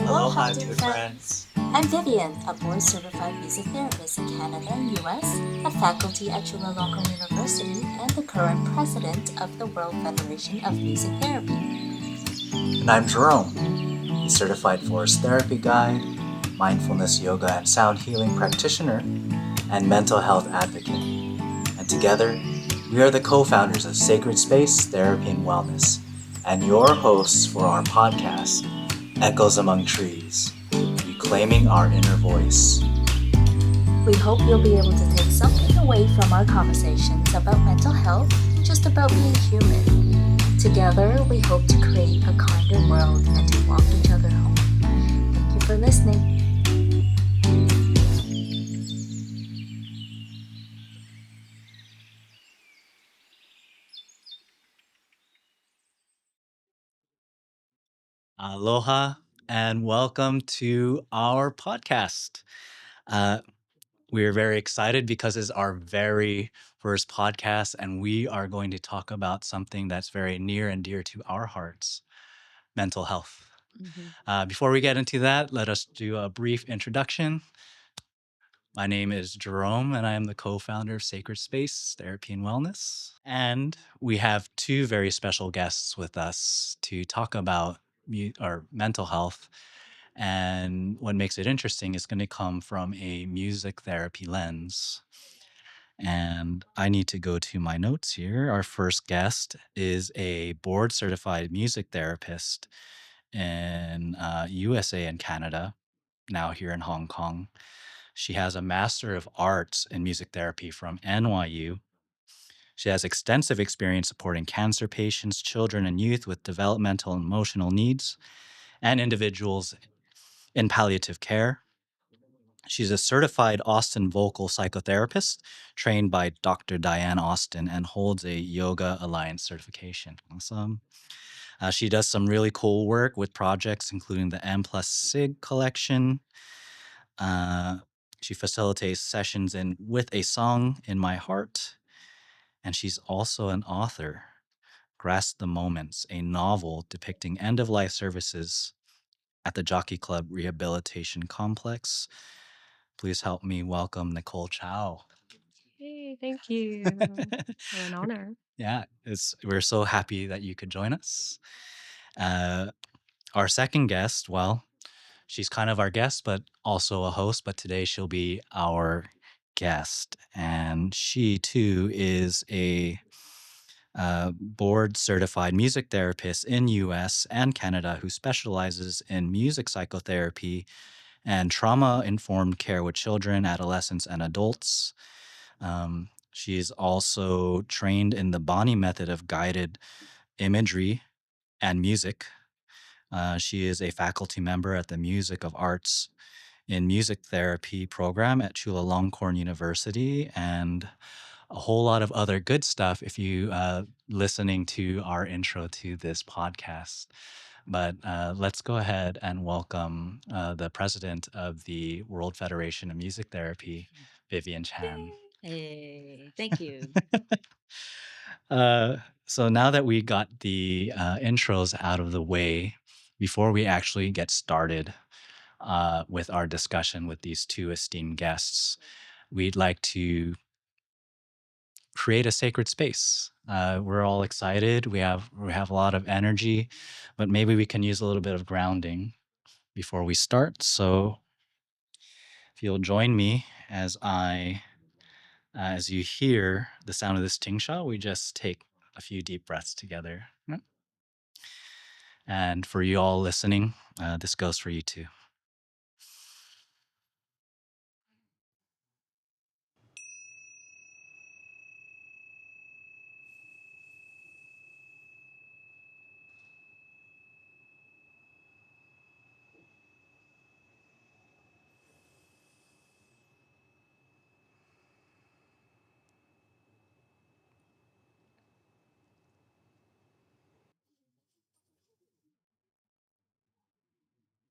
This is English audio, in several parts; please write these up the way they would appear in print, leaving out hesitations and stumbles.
Aloha, dear friends. I'm Vivian, a board certified music therapist in Canada and US, a faculty at Chulalongkorn University, and the current president of the World Federation of Music Therapy. And I'm Jerome, a certified forest therapy guide, mindfulness yoga and sound healing practitioner, and mental health advocate. And together, we are the co founders of Sacred Space Therapy and Wellness, and your hosts for our podcast, Echoes Among Trees, reclaiming our inner voice. We hope you'll be able to take something away from our conversations about mental health and just about being human. Together, we hope to create a kinder world and to walk each other home. Thank you for listening. Aloha and welcome to our podcast. Uh, we're very excited because it's our very first podcast, and we are going to talk about something that's very near and dear to our hearts: mental health. Before we get into that, let us do a brief introduction. My name is Jerome, and I am the co founder of Sacred Space Therapy and Wellness. And we have two very special guests with us to talk about our mental health. And what makes it interesting is going to come from a music therapy lens. And I need to go to my notes here. Our first guest is a board certified music therapist in USA and Canada, now here in Hong Kong. She has a Master of Arts in Music Therapy from NYU. She has extensive experience supporting cancer patients, children, and youth with developmental and emotional needs, and individuals in palliative care. She's a certified Austin vocal psychotherapist trained by Dr. Diane Austin and holds a Yoga Alliance certification. Awesome. She does some really cool work with projects including the M plus SIG collection. Uh, she facilitates sessions in With a Song in My Heart. And she's also an author. Grasp the Moments, a novel depicting end of life services at the Jockey Club Rehabilitation Complex. Please help me welcome Nicole Chow. Hey, thank you. What an honor. Yeah, we're so happy that you could join us. Our second guest, well, she's kind of our guest, but also a host, but today she'll be our guest. And she too is a board certified music therapist in US and Canada who specializes in music psychotherapy and trauma informed care with children, adolescents, and adults. She is also trained in the Bonnie method of guided imagery and music. She is a faculty member at the Music of Arts in Music Therapy program at Chulalongkorn University, and a whole lot of other good stuff if you listening to our intro to this podcast. But let's go ahead and welcome the president of the World Federation of Music Therapy, Vivian Chan. Hey, thank you. Uh, so now that we got the intros out of the way, before we actually get started with our discussion with these two esteemed guests, we'd like to create a sacred space. We're all excited. We have a lot of energy, but maybe we can use a little bit of grounding before we start. So if you'll join me as you hear the sound of this tingsha, we just take a few deep breaths together. Yep. And for you all listening, this goes for you too.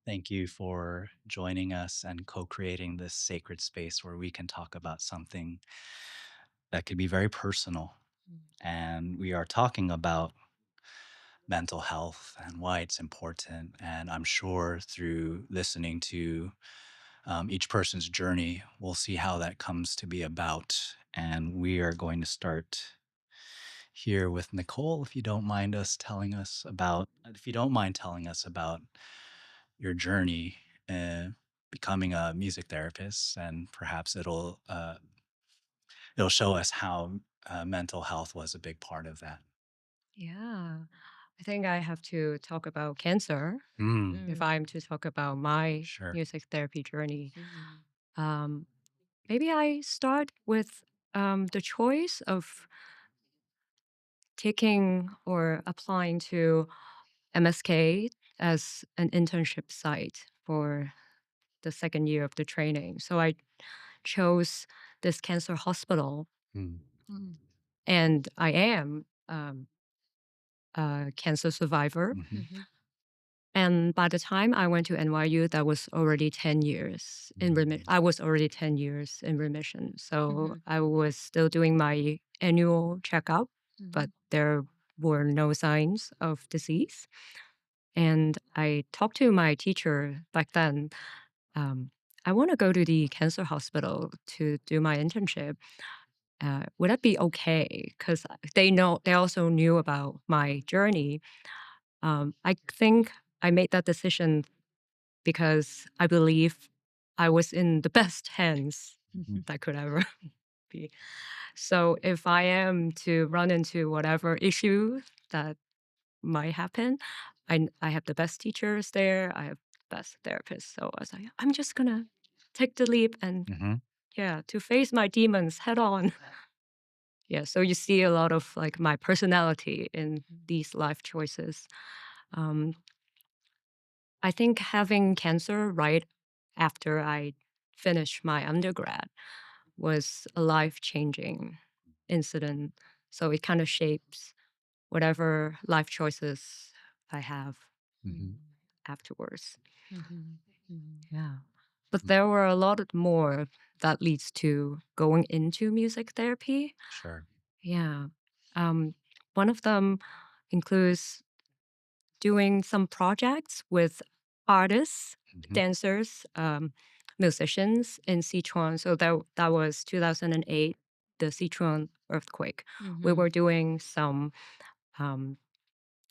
Thank you for joining us and co-creating this sacred space where we can talk about something that could be very personal. And we are talking about mental health and why it's important. And I'm sure through listening to each person's journey, we'll see how that comes to be about. And we are going to start here with Nicole, if you don't mind telling us about your journey uh, becoming a music therapist, and perhaps it'll show us how mental health was a big part of that. Yeah. I think I have to talk about cancer if Mm, I'm to talk about my sure. music therapy journey. Mhm. Um, Maybe I start with the choice of taking or applying to MSK as an internship site for the second year of the training. So I chose this cancer hospital, Mm, Mm. and I am a cancer survivor. mhm, Mhm. And by the time I went to NYU, that was already 10 years in remission. mm, I was already 10 years in remission. So Mhm. I was still doing my annual checkup, but Mhm. there were no signs of disease. And I talked to my teacher back then. Um, I want to go to the cancer hospital to do my internship. Would that be okay? Because they also knew about my journey. I think I made that decision because I believe I was in the best hands mhm, that could ever be. So if I am to run into whatever issue that might happen, I have the best teachers there. I have the best therapists. So I was like, I'm just gonna take the leap and mhm, yeah, to face my demons head on. Yeah. So you see a lot of like my personality in these life choices. Um, I think having cancer right after I finished my undergrad was a life changing incident. So it kind of shapes whatever life choices I have mhm, Mhm. afterwards. Mhm. Mhm. Yeah. But there were a lot more that leads to going into music therapy. sure. Yeah. Um, One of them includes doing some projects with artists, Mhm, dancers, musicians in Sichuan. So that was 2008, the Sichuan earthquake. We Mhm. were doing some um,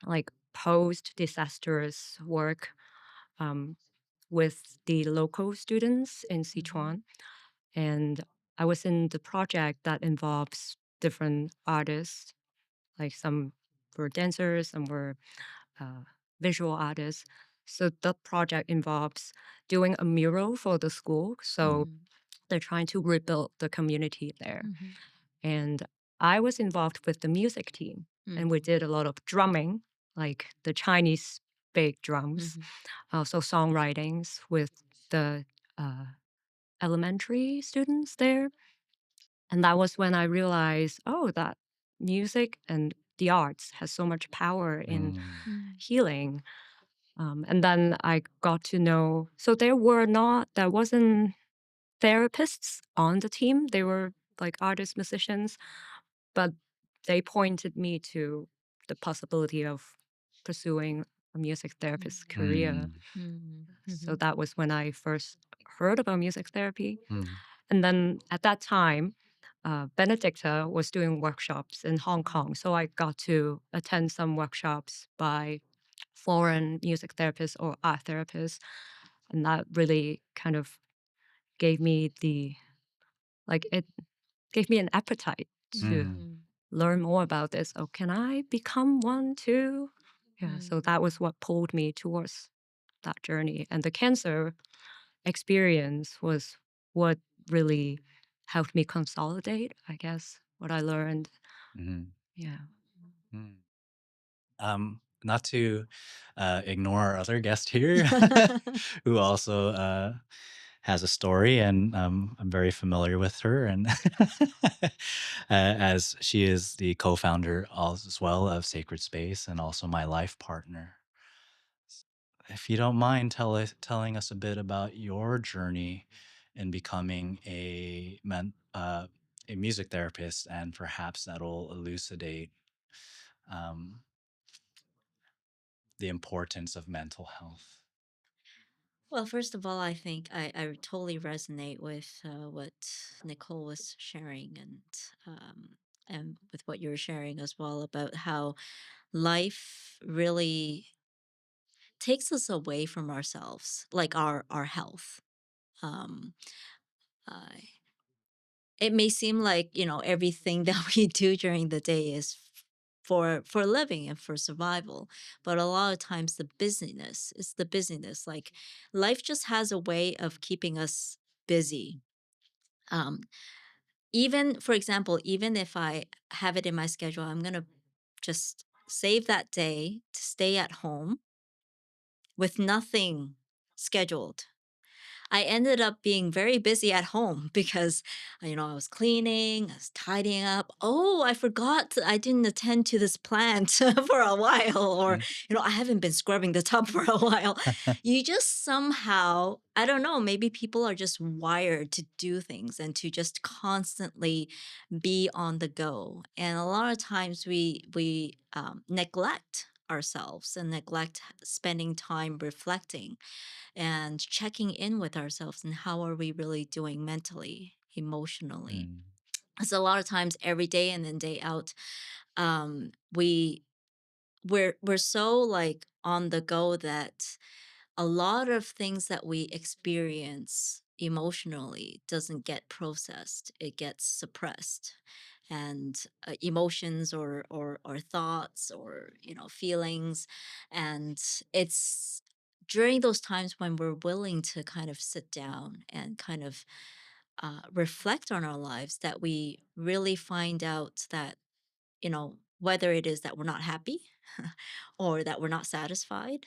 like post disastrous work um, with the local students in Mhm. Sichuan. And I was in the project that involves different artists, like some were dancers, some were uh, visual artists. So the project involves doing a mural for the school. So mhm, Mhm. they're trying to rebuild the community there. Mhm. And I was involved with the music team, and we Mhm. did a lot of drumming, like the Chinese big drums, Mhm. also songwritings with the uh, elementary students there. And that was when I realized, oh, that music and the arts has so much power in mm, Mhm. healing. And then I got to know, so there wasn't therapists on the team. They were like artists, musicians, but they pointed me to the possibility of pursuing a music therapist career. mm, Mhm. So Mhm. that was when I first heard about music therapy. mm, And then at that time, Benedicta was doing workshops in Hong Kong. So I got to attend some workshops by foreign music therapists or art therapists. And that really kind of gave me it gave me an appetite to mm, Mhm. learn more about this. Oh, can I become one too? Yeah. So Mhm. that was what pulled me towards that journey. And the cancer experience was what really helped me consolidate, I guess, what I learned. mhm, Yeah. mm. Not to ignore our other guest here, who also has a story, and I'm very familiar with her, and as she is the co-founder as well of Sacred Space, and also my life partner. If you don't mind telling us a bit about your journey in becoming a music therapist, and perhaps that'll elucidate um, the importance of mental health? Well, first of all, I think I totally resonate with what Nicole was sharing, and with what you were sharing as well about how life really takes us away from ourselves, like our health. Um, uh, it may seem like everything that we do during the day is for living and for survival, but a lot of times the busyness is the busyness. Like life just has a way of keeping us busy. um Even, for example, even if I have it in my schedule, I'm gonna just save that day to stay at home with nothing scheduled. I ended up being very busy at home because, I was cleaning, I was tidying up. Oh, I forgot I didn't attend to this plant for a while, or, Mm. I haven't been scrubbing the tub for a while. You just somehow, I don't know, maybe people are just wired to do things and to just constantly be on the go. And a lot of times we neglect ourselves and neglect spending time reflecting and checking in with ourselves and how are we really doing mentally, emotionally. Mm. Because a lot of times every day in and day out, we we're so like on the go that a lot of things that we experience emotionally doesn't get processed. It gets suppressed. And emotions or thoughts or feelings. And it's during those times when we're willing to kind of sit down and kind of reflect on our lives that we really find out that whether it is that we're not happy or that we're not satisfied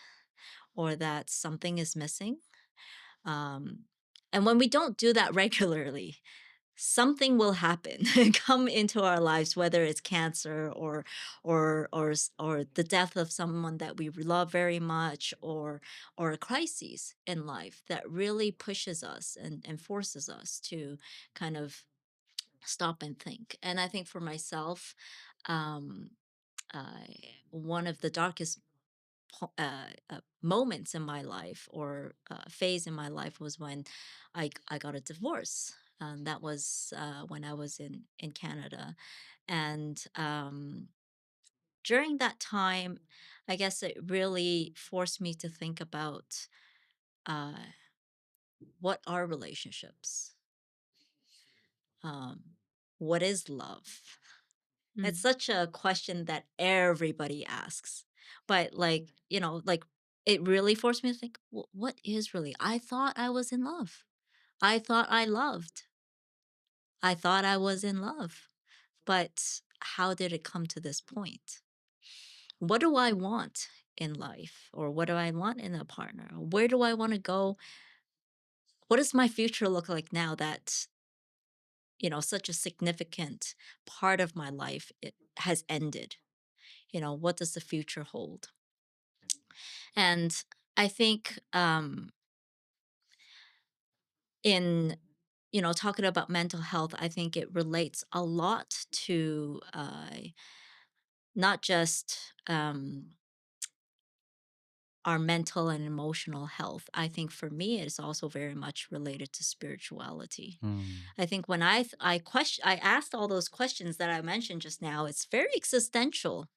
or that something is missing. Um, and when we don't do that regularly, something will happen come into our lives, whether it's cancer or the death of someone that we love very much, or a crisis in life that really pushes us and forces us to kind of stop and think. And I think for myself, um, uh, one of the darkest moments in my life or phase in my life was when I got a divorce. That was when I was in Canada. And during that time, I guess it really forced me to think about uh, what are relationships? Um, what is love? It's Mm. such a question that everybody asks. But like it really forced me to think, what is really? I thought I was in love. I thought I loved. I thought I was in love. But how did it come to this point? What do I want in life? Or what do I want in a partner? Where do I want to go? What does my future look like now that, such a significant part of my life it has ended? What does the future hold? And I think in talking about mental health, I think it relates a lot to not just our mental and emotional health. I think for me, it is also very much related to spirituality. Mm. I think when I asked all those questions that I mentioned just now, it's very existential,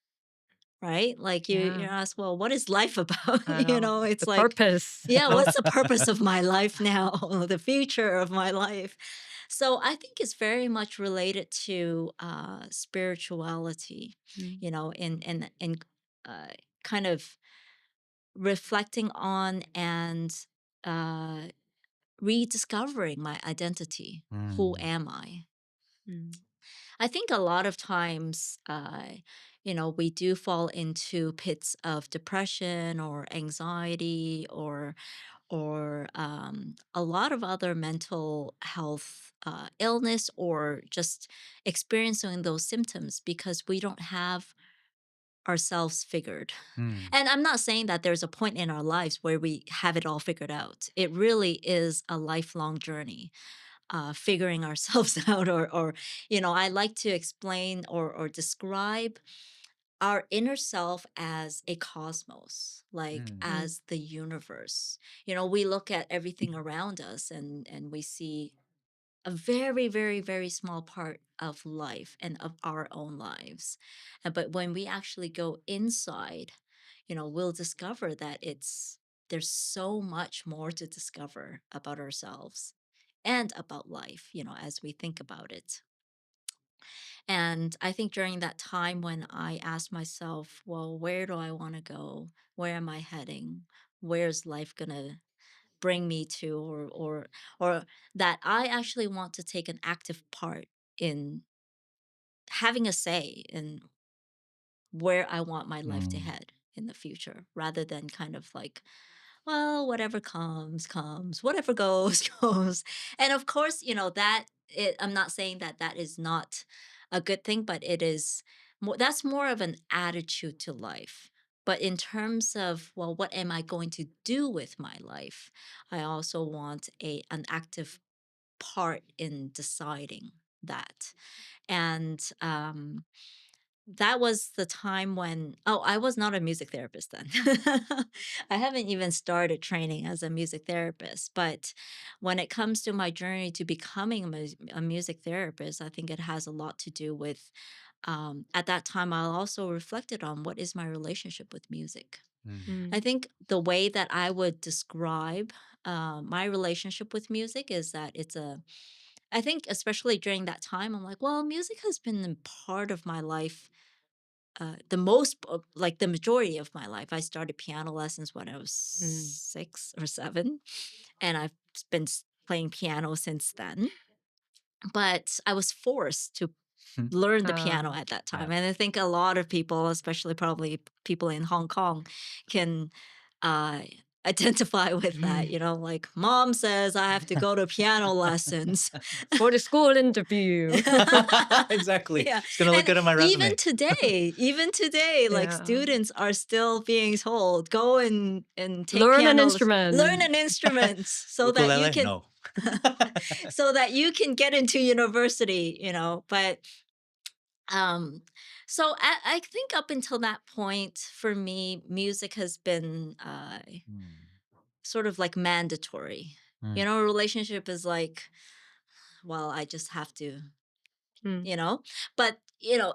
right? Like you Yeah, ask, well, what is life about? I know. It's The like, purpose yeah, of what's the purpose of my life now? The future of my life. So I think it's very much related to spirituality, mm, in kind of reflecting on and uh, rediscovering my identity. Who Mm. am I? mm, I think a lot of times, we do fall into pits of depression or anxiety or a lot of other mental health illness or just experiencing those symptoms because we don't have ourselves figured. Mm. And I'm not saying that there's a point in our lives where we have it all figured out. It really is a lifelong journey, figuring ourselves out, or I like to explain or describe our inner self as a cosmos, like Mm. Mm. as the universe. We look at everything around us, and we see a very, very, very small part of life and of our own lives. But when we actually go inside, we'll discover that there's so much more to discover about ourselves and about life, as we think about it. And I think during that time when I asked myself, well, where do I want to go? Where am I heading? Where's life gonna bring me to, or that I actually want to take an active part in having a say in where I want my life to Mm. head in the future, rather than kind of like, well, whatever comes, comes, whatever goes, goes. And of course, I'm not saying that that is not a good thing, but it is more, that's more of an attitude to life. But in terms of, well, what am I going to do with my life? I also want an active part in deciding that. And that was the time when, oh, I was not a music therapist then. I haven't even started training as a music therapist. But when it comes to my journey to becoming a music therapist, I think it has a lot to do with, at that time, I also reflected on what is my relationship with music. Mm. I Mm. think the way that I would describe my relationship with music is that I think, especially during that time, I'm like, well, music has been a part of my life, like the majority of my life. I started piano lessons when I was Mm. 6 or 7, and I've been playing piano since then. But I was forced to learn the piano Ah. at that time. Yeah. And I think a lot of people, especially probably people in Hong Kong, can uh, identify with that. Like mom says, I have to go to piano lessons. For the school interview. Exactly. Yeah. It's gonna look And good on my resume. even today, like Yeah. students are still being told, go and take Learn an learn instrument. an instrument so that you Ukulele? can No. get into university, but um so I think up until that point, for me, music has been Mm. sort of like mandatory. Mm. A relationship is like, well, I just have to, Mm. you know but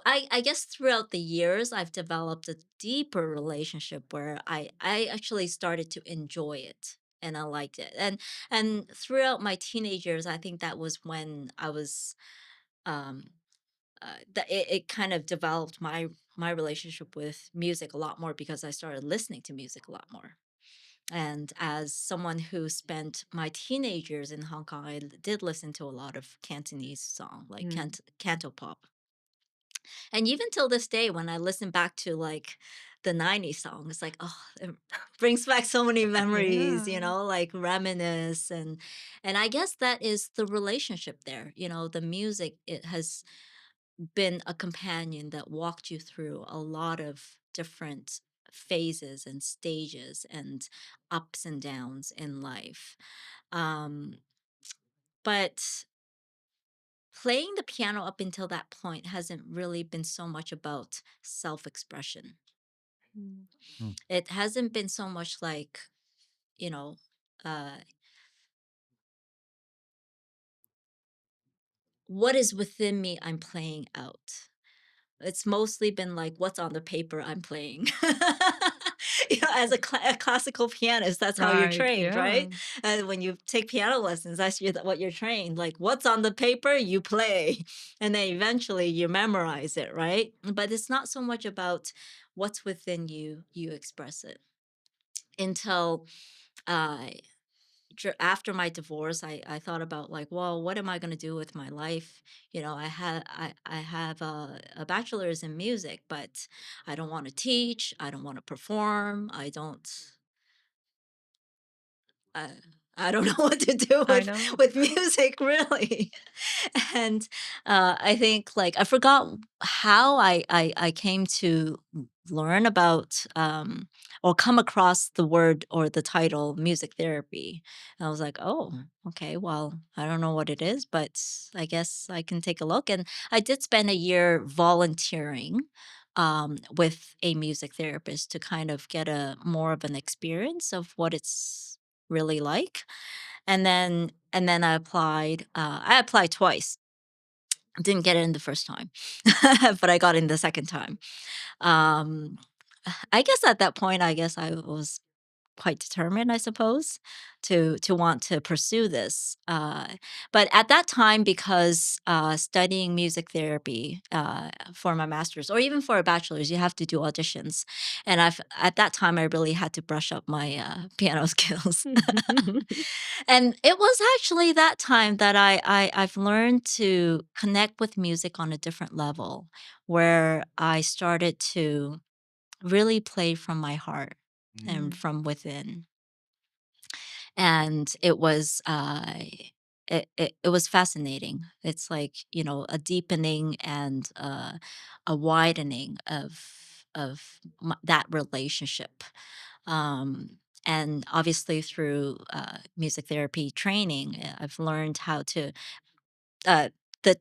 I guess throughout the years I've developed a deeper relationship where I actually started to enjoy it, and I liked it. And throughout my teenage years, I think that was when I was um that it kind of developed my relationship with music a lot more, because I started listening to music a lot more. And as someone who spent my teenage years in Hong Kong, did listen to a lot of Cantonese song, like Mm. canto pop. And even till this day, when I listen back to like the 90s song, it's like, oh, it brings back so many memories, Yeah. like reminisce. And I guess that is the relationship there. The music, it has been a companion that walked you through a lot of different phases and stages and ups and downs in life. Um, but playing the piano up until that point hasn't really been so much about self expression. Mm. Mm. It hasn't been so much like, you know, uh, what is within me I'm playing out. It's mostly been like what's on the paper I'm playing. As a classical pianist, that's how you're Right. trained, Yeah. right? And when you take piano lessons, what you're trained. Like what's on the paper, you play, and then eventually you memorize it, right? But it's not so much about what's within you; you express it. Until uh, after my divorce, I thought about like, well, what am I going to do with my life? I have a bachelor's in music, but I don't want to teach. I don't want to perform. I, I don't know what to do I know. with music, really. And I think, like, I forgot how I came to learn about, or come across the word or the title music therapy. And I was like, oh, okay, well, I don't know what it is, but I guess I can take a look. And I did spend a year volunteering with a music therapist to kind of get a more of an experience of what it's really like. And then I applied twice. Didn't get it in the first time, but I got in the second time. Um, I guess at that point, I guess I was quite determined, I suppose, to want to pursue this. But at that time, because studying music therapy for my master's or even for a bachelor's, you have to do auditions, and I've at that time I really had to brush up my piano skills. And it was actually that time that I've learned to connect with music on a different level, where I started to really play from my heart and Mm. from within. And it was fascinating. It's like, a deepening and a widening of that relationship. And obviously through music therapy training, I've learned how to uh,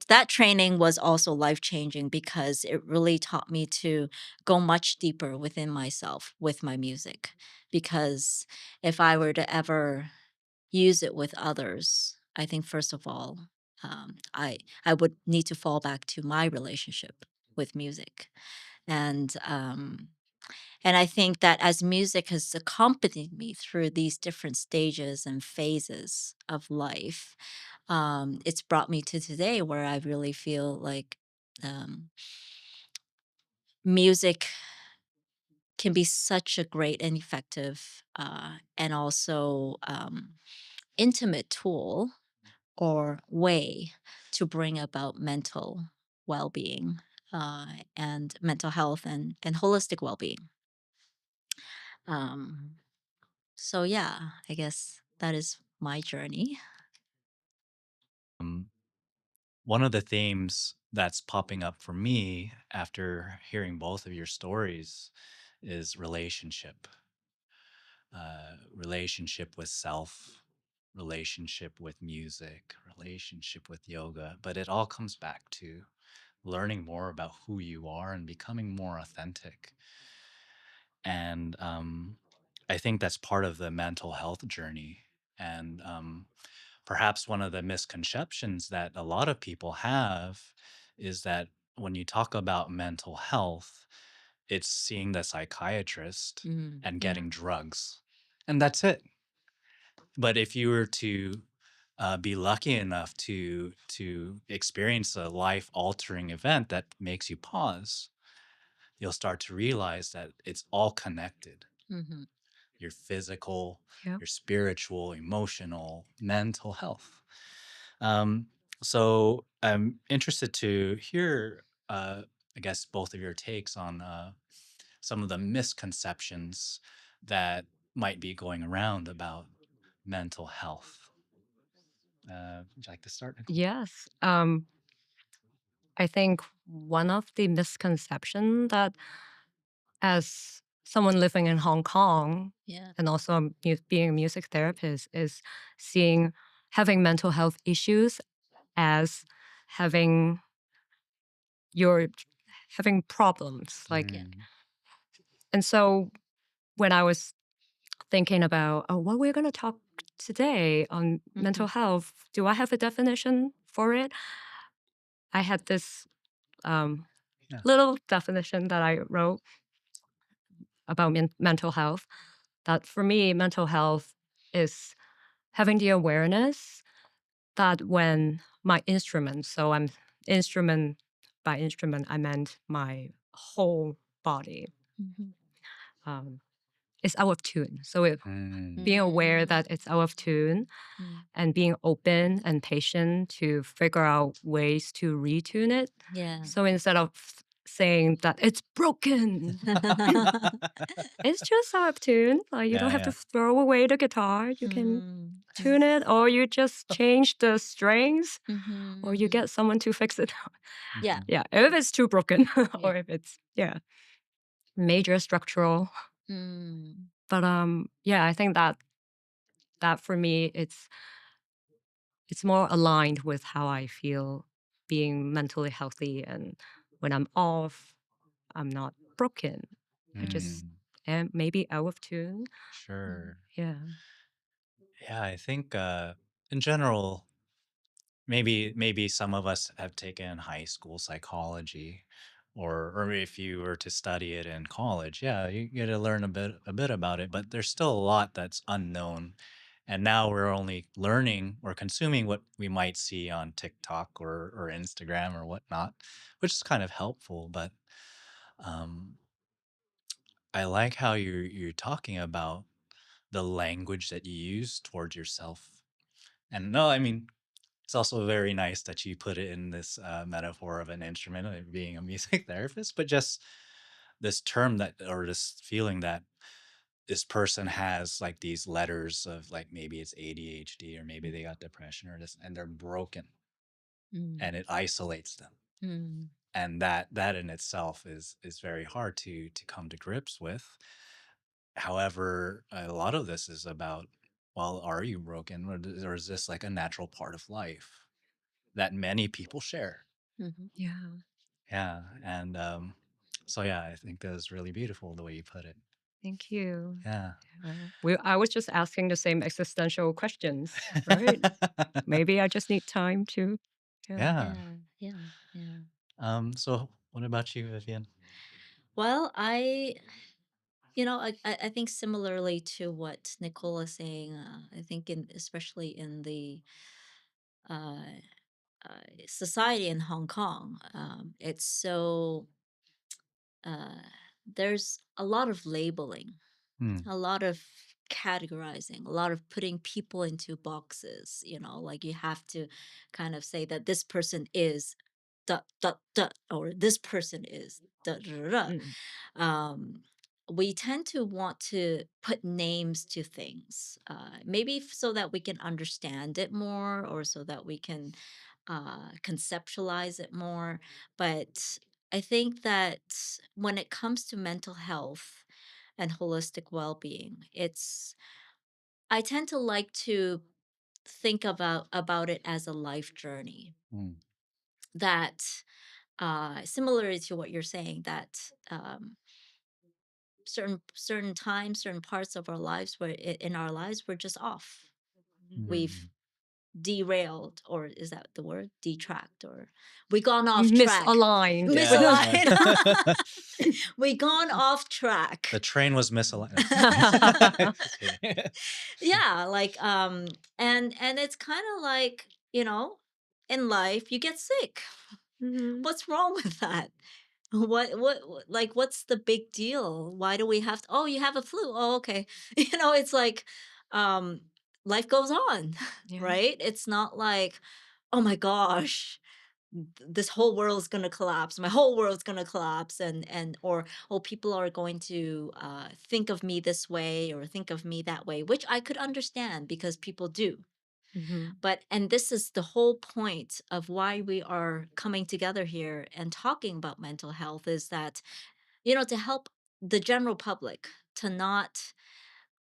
that training was also life changing because it really taught me to go much deeper within myself with my music. Because if I were to ever use it with others, I think first of all, I would need to fall back to my relationship with music, and and I think that as music has accompanied me through these different stages and phases of life, it's brought me to today where I really feel like um, music can be such a great and effective and also intimate tool or way to bring about mental well-being and mental health and holistic well-being. Um, so yeah, I guess that is my journey. Um, One of the themes that's popping up for me after hearing both of your stories is relationship with self, relationship with music, relationship with yoga. But it all comes back to learning more about who you are and becoming more authentic. And I think that's part of the mental health journey. And perhaps one of the misconceptions that a lot of people have is that when you talk about mental health, it's seeing the psychiatrist and Yeah. getting drugs. And that's it. But if you were to be lucky enough to experience a life altering event that makes you pause, you'll start to realize that it's all connected. Hmm. Your physical, Yeah. your spiritual, emotional, mental health. Um, so I'm interested to hear, I guess, both of your takes on some of the misconceptions that might be going around about mental health. Would you like to start, Nicole? Yes. I think one of the misconception that as someone living in Hong Kong Yeah. and also being a music therapist is seeing having mental health issues as having your having problems like. Yeah. Mm, And so when I was thinking about, oh, what we're going to talk today on Hmm. mental health, do I have a definition for it? I had this um, yeah. little definition that I wrote about mental health. That for me, mental health is having the awareness that when my instrument, so I'm instrument by instrument, I meant my whole body, Hmm. um, is out of tune. So Mm, being aware Mm. that it's out of tune Mm. and being open and patient to figure out ways to retune it. Yeah. So instead of saying that it's broken, it's just out of tune. Like you don't yeah, have to yeah. throw away the guitar. You can Mm. tune it, or you just change the strings, Mhm, or you mhm. get someone to fix it. Yeah, Mhm. Yeah, if it's too broken, yeah. or if it's major structural. Mm. But yeah, I think that for me, it's more aligned with how I feel being mentally healthy and when I'm off. I'm not broken. I just Mm, am maybe out of tune. sure. Yeah. Yeah, I think in general, maybe some of us have taken high school psychology, or if you were to study it in college, yeah, you get to learn a bit about it, but there's still a lot that's unknown. And now we're only learning or consuming what we might see on TikTok or Instagram or whatnot, which is kind of helpful. But um, I like how you're talking about the language that you use towards yourself. And no, I mean, it's also very nice that you put it in this metaphor of an instrument, being a music therapist, but just this term that, or this feeling that this person has like these letters of like maybe it's ADHD or maybe they got depression or this, and they're broken Mm, and it isolates them. mm, And that in itself is very hard to come to grips with. However, a lot of this is about, well, are you broken, or is this like a natural part of life that many people share? mhm. Yeah. Yeah, and, so yeah, I think that was really beautiful the way you put it. Thank you. Yeah. I was just asking the same existential questions, right? Maybe I just need time to. Yeah. Yeah. Yeah, yeah, yeah. So what about you, Vivian? Well, I think similarly to what Nicole is saying, I think especially in the uh, society in Hong Kong, it's so uh, there's a lot of labeling, Mm, a lot of categorizing, a lot of putting people into boxes. Like you have to kind of say that this person is dot dot dot, or this person is dot dot dot. Mm, um, we tend to want to put names to things, maybe so that we can understand it more, or so that we can conceptualize it more. But I think that when it comes to mental health and holistic well-being, I tend to like to think about it as a life journey, mm, that similar to what you're saying, that certain times, certain parts of our lives, in our lives, we're just off. We've mm. derailed, or is that the word, detract, or we gone off track, Misaligned. Yeah. misaligned. We gone off track. The train was misaligned. No, just kidding. Yeah, like and it's kind of like, in life you get sick. Mhm. What's wrong with that? Like, what's the big deal? Why do we have to, oh, you have a flu, oh, okay. It's like, um life goes on. Yeah. Right? It's not like, oh my gosh, this whole world's gonna collapse, my whole world's gonna collapse, and or, oh, people are going to think of me this way or think of me that way, which I could understand because people do. Mhm. But and this is the whole point of why we are coming together here and talking about mental health, is that, to help the general public to not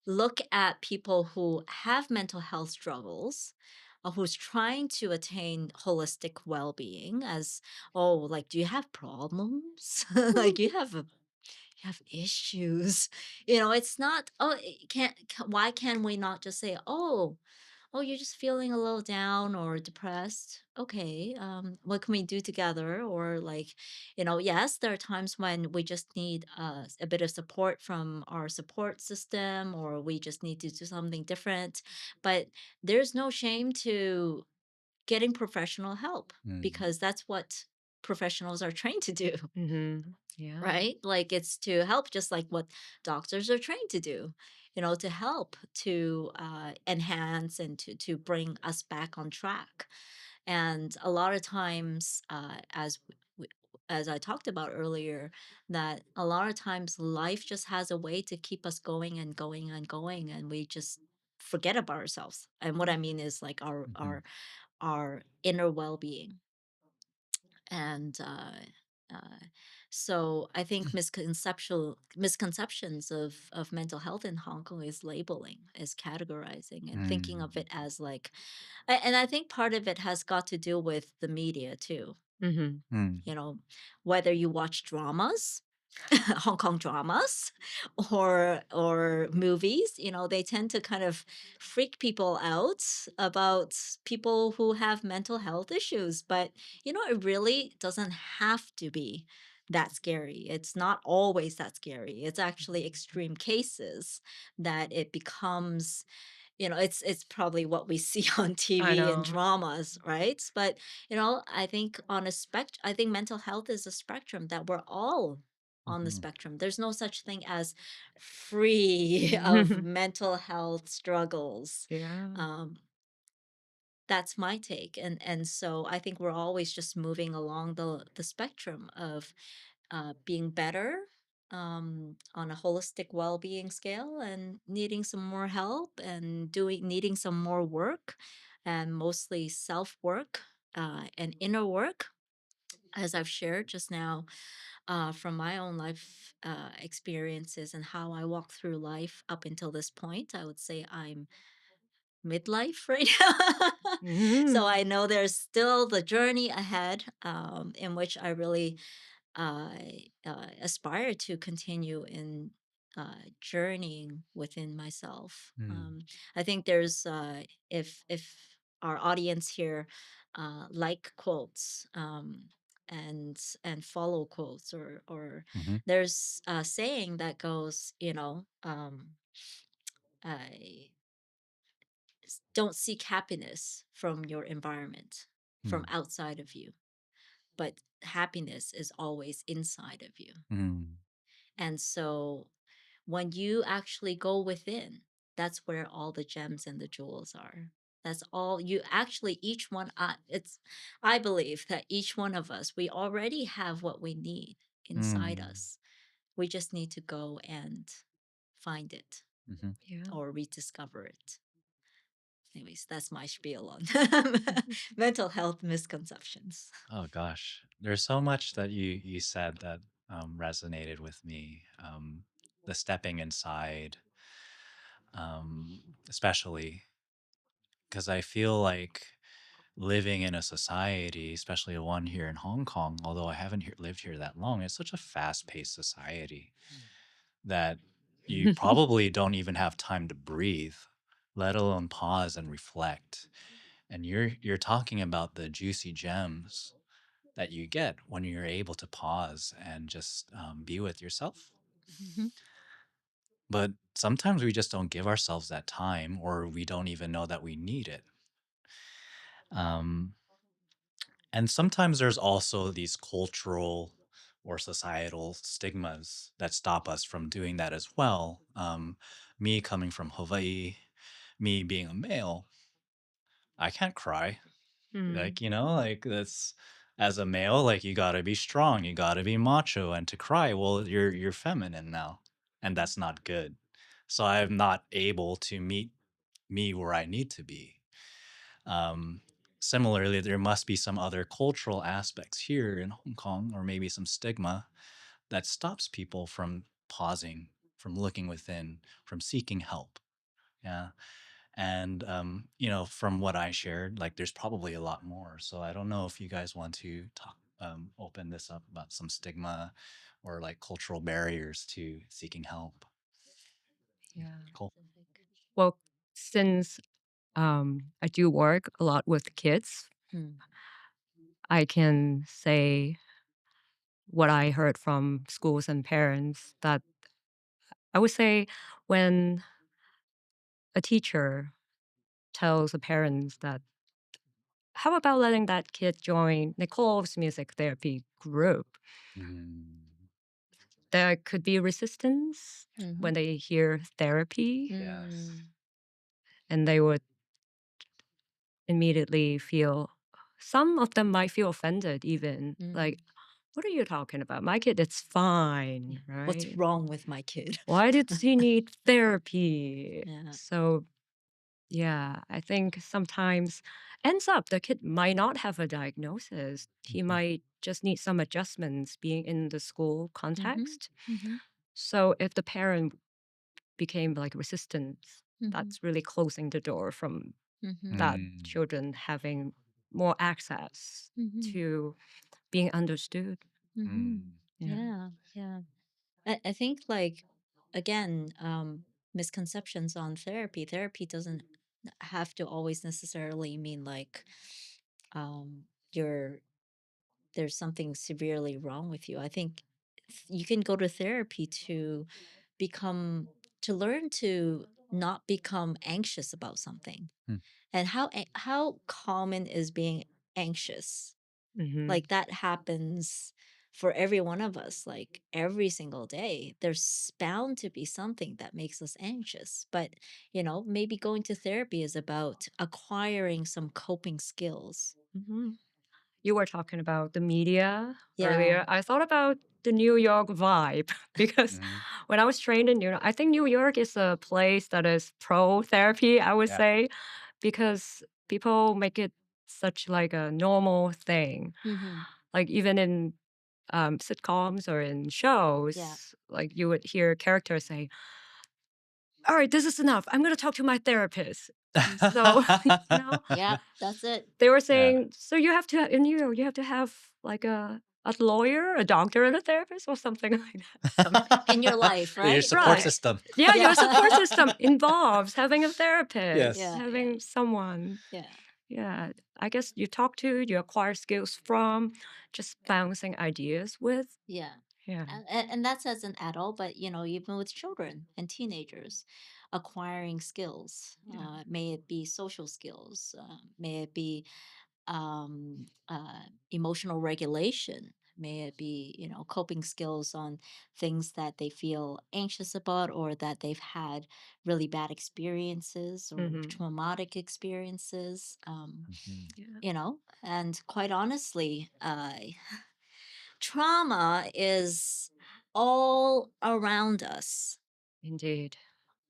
look at people who have mental health struggles, who's trying to attain holistic well-being as, oh, like, do you have problems? Like, you have issues. It's not, oh, why can we not just say, oh, you're just feeling a little down or depressed. Okay, what can we do together? Or, like, yes, there are times when we just need a bit of support from our support system, or we just need to do something different. But there's no shame to getting professional help, Mm, because that's what professionals are trained to do. Mhm. Yeah. Right? Like, it's to help, just like what doctors are trained to do, to help to enhance and to bring us back on track. And a lot of times, as I talked about earlier, that a lot of times life just has a way to keep us going and going and going, and we just forget about ourselves. And what I mean is, like, our mhm, our inner well-being. And uh, so I think misconceptions of mental health in Hong Kong is labeling, is categorizing, and thinking of mm, it as like, and I think part of it has got to do with the media too. Mhm. mm, You know, whether you watch dramas, Hong Kong dramas or movies, they tend to kind of freak people out about people who have mental health issues. But it really doesn't have to be that scary. It's not always that scary. It's actually extreme cases that it becomes, it's probably what we see on I TV and know. dramas, right? But I think on a I think mental health is a spectrum that we're all on the Mhm. spectrum. There's no such thing as free of mental health struggles. Yeah. um that's my take. And so I think we're always just moving along the spectrum of being better, on a holistic well-being scale, and needing some more help, and doing needing some more work, and mostly self work, and inner work, as I've shared just now, from my own life experiences and how I walk through life up until this point. I would say I'm midlife right now. So Mhm. I know there's still the journey ahead, in which I really aspire to continue in journeying within myself. Mm. I think there's, if our audience here like quotes, and follow quotes, or Mhm. there's a saying that goes, I don't seek happiness from your environment, from Mm. outside of you, but happiness is always inside of you. Mm. And so when you actually go within, that's where all the gems and the jewels are. That's all you actually, each one, I believe that each one of us, we already have what we need inside Mm. us. We just need to go and find it Mhm. Yeah. or rediscover it. Anyways, that's my spiel on mental health misconceptions. Oh gosh, there's so much that you said that resonated with me. The stepping inside, especially because I feel like living in a society, especially one here in Hong Kong, although I haven't lived here that long, it's such a fast-paced society that you probably don't even have time to breathe, let alone pause and reflect. And you're talking about the juicy gems that you get when you're able to pause and just be with yourself. Mhm. But sometimes we just don't give ourselves that time, or we don't even know that we need it. Um, and sometimes there's also these cultural or societal stigmas that stop us from doing that as well. Me coming from Hawaii, me being a male, I can't cry. Mm. Like, like that's as a male, like you gotta be strong, you gotta be macho, and to cry, well, you're feminine now, and that's not good. So I'm not able to meet me where I need to be. Um, Similarly, there must be some other cultural aspects here in Hong Kong, or maybe some stigma that stops people from pausing, from looking within, from seeking help. Yeah. And from what I shared, like there's probably a lot more. So I don't know if you guys want to talk, open this up about some stigma or like cultural barriers to seeking help. Yeah. Cool. Well, since I do work a lot with kids, Mm. I can say what I heard from schools and parents that I would say when a teacher tells the parents that, how about letting that kid join Nicole's music therapy group? Mm, There could be resistance Mhm. when they hear therapy, yes. Mm. and they would immediately feel, some of them might feel offended, even like, Mm. what are you talking about? My kid, it's fine, What's right? wrong with my kid? Why did he need therapy? Yeah. So, yeah, I think sometimes ends up the kid might not have a diagnosis. He Mhm. might just need some adjustments being in the school Mhm. context. Mhm. So if the parent became like resistant, Mhm. that's really closing the door from Mhm. that Mm, children having more access Mhm. to being understood. Mhm. mm, Yeah. Yeah. Yeah. I think like again, misconceptions on therapy. Therapy doesn't have to always necessarily mean like you're there's something severely wrong with you. I think you can go to therapy to become to learn to not become anxious about something. Mm, And how common is being anxious? Hmm. Like that happens for every one of us, like every single day. There's bound to be something that makes us anxious. But, maybe going to therapy is about acquiring some coping skills. Hmm. You were talking about the media Yeah. earlier. I thought about the New York vibe because mhm. when I was trained in New York, I think New York is a place that is pro therapy, I would Yeah. say, because people make it such like a normal thing. Hmm. Like even in sitcoms or in Yeah. shows, like you would hear characters say, "All right, this is enough. I'm going to talk to my therapist." So, you know, Yeah. That's it. they were Yeah. saying, "So you have to in New York, you have to have like a lawyer, a doctor, and a therapist, or something like that." In your life, Your right? support Right? system. Yeah, Yeah. your support system involves having a therapist, Yes. Yeah. Yeah. having someone. Yeah. Yeah, I guess you talk to, you acquire skills from, just bouncing ideas with. Yeah. Yeah. And that's as an adult, but even with children and teenagers, acquiring skills, Yeah. may it be social skills, may it be emotional regulation, may it be coping skills on things that they feel anxious about or that they've had really bad experiences or Hmm. traumatic experiences. Mhm. Yeah. And quite honestly, trauma is all around us, Indeed.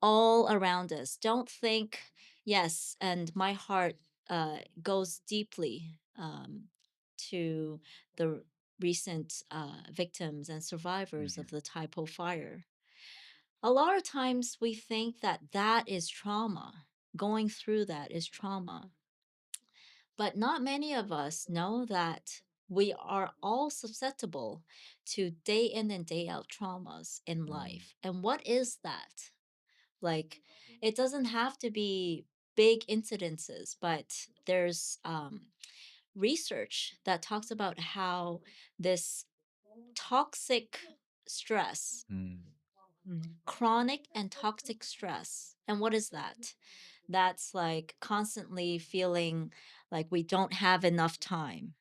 all around us. Don't think, yes, and my heart goes deeply to the recent victims and survivors of Mhm. the Taipo fire. A lot of times we think that that is trauma. Going through that is trauma. But not many of us know that we are all susceptible to day in and day out traumas in Mm, life. And what is that? Like, it doesn't have to be big incidences, but there's research that talks about how this toxic stress, mm, Mm. chronic and toxic stress, and what is that? That's like constantly feeling like we don't have enough time.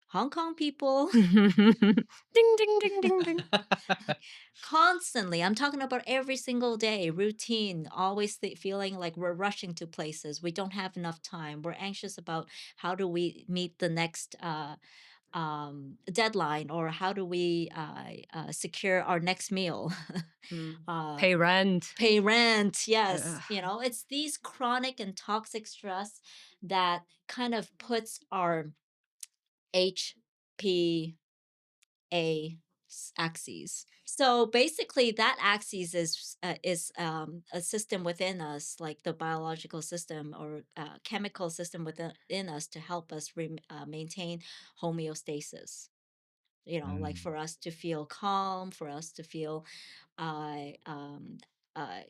Hong Kong people, Ding, ding, ding, ding, ding. constantly, I'm talking about every single day, routine, always feeling like we're rushing to places. We don't have enough time. We're anxious about how do we meet the next deadline, or how do we secure our next meal. Mm. uh, Pay rent. Pay rent. Ugh. Yes. It's these chronic and toxic stress that kind of puts our HPA axes. So basically, that axis is a system within us, like the biological system or chemical system within us to help us maintain homeostasis. Like mm, for us to feel calm, for us to feel